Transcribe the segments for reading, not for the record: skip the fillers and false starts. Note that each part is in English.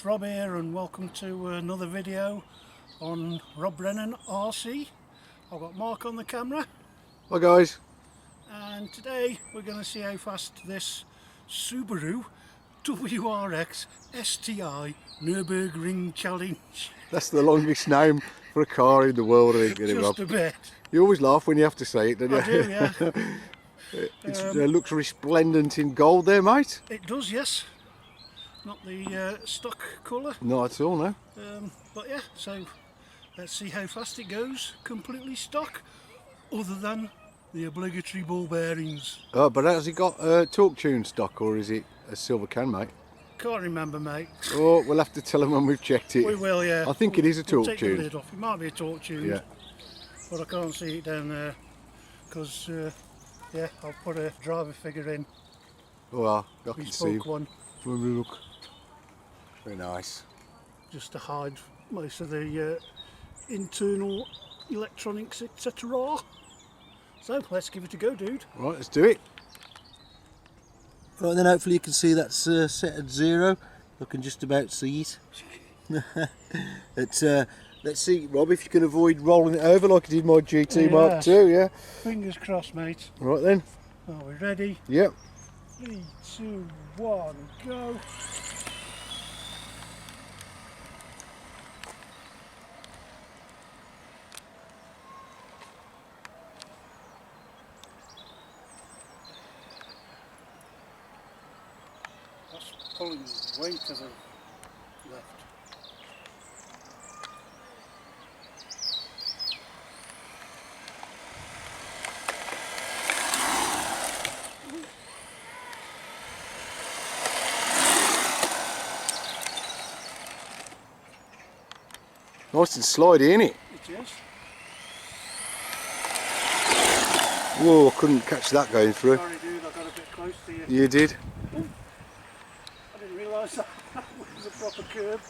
it's Rob here and welcome to another video on Rob Bryan RC. I've got Mark on the camera. Hi guys. And today we're going to see how fast this Subaru WRX STI Nürburgring Challenge. That's the longest name for a car in the world, I think. Just a bit. You always laugh when you have to say it, don't you? I do, yeah. It looks resplendent in gold there, mate. It does, yes. Not the stock colour. Not at all, no. But yeah, so let's see how fast it goes, completely stock, other than the obligatory ball bearings. Oh, but has it got torque tune stock or is it a silver can, mate? Can't remember, mate. Oh, we'll have to tell them when we've checked it. We will, yeah. I think it is a torque take tune. The lid off. It might be a torque tune, yeah. But I can't see it down there because, yeah, I'll put a driver figure in. Well, I can see. One. When we look. Very nice. Just to hide most of the internal electronics, etc. So let's give it a go, dude. Right, let's do it. Right then, hopefully you can see that's set at 0. I can just about see it. Let's see, Rob, if you can avoid rolling it over like I did my GT Mark II, yeah? Fingers crossed, mate. Right then. Are we ready? Yep. 3, 2, 1, go. That's pulling way to the left. Nice and slidey, isn't it? It is. Whoa, I couldn't catch that going through. Sorry, dude, I got a bit close to you. You did. Ooh. I didn't realise that was a proper curb.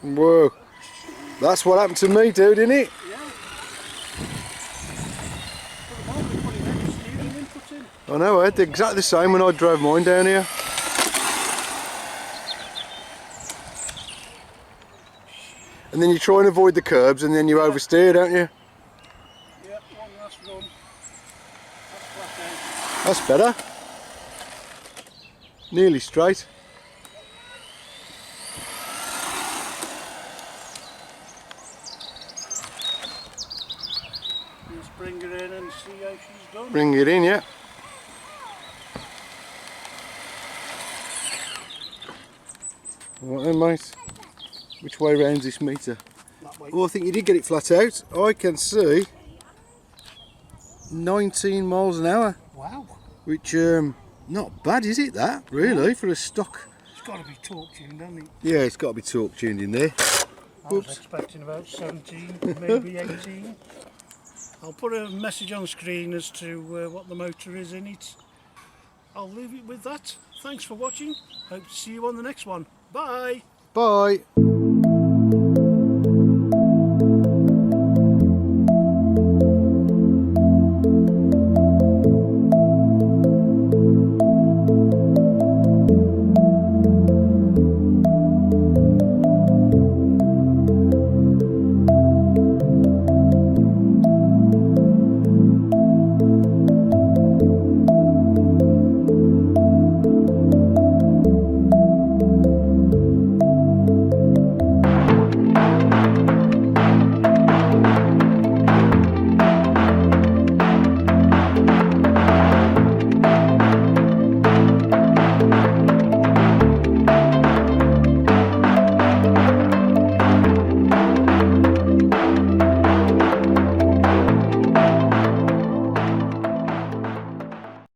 Whoa. That's what happened to me, dude, isn't it? Yeah. Well, the moment putting extra steering input in. I know, I had exactly the same when I drove mine down here. And then you try and avoid the curbs and then you oversteer, don't you? Yeah, one last run. That's flat out. That's better. Nearly straight. Let's bring her in and see how she's done. Bring it in, yeah. Right then, mate. Which way round's this meter? That way. Oh, I think you did get it flat out. I can see 19 miles an hour. Wow. Which, not bad, is it, that, really, for a stock? It's got to be torque tuned, hasn't it? Yeah, it's got to be torque tuned in there. I was expecting about 17, maybe 18. I'll put a message on screen as to what the motor is in it. I'll leave it with that. Thanks for watching. Hope to see you on the next one. Bye. Bye.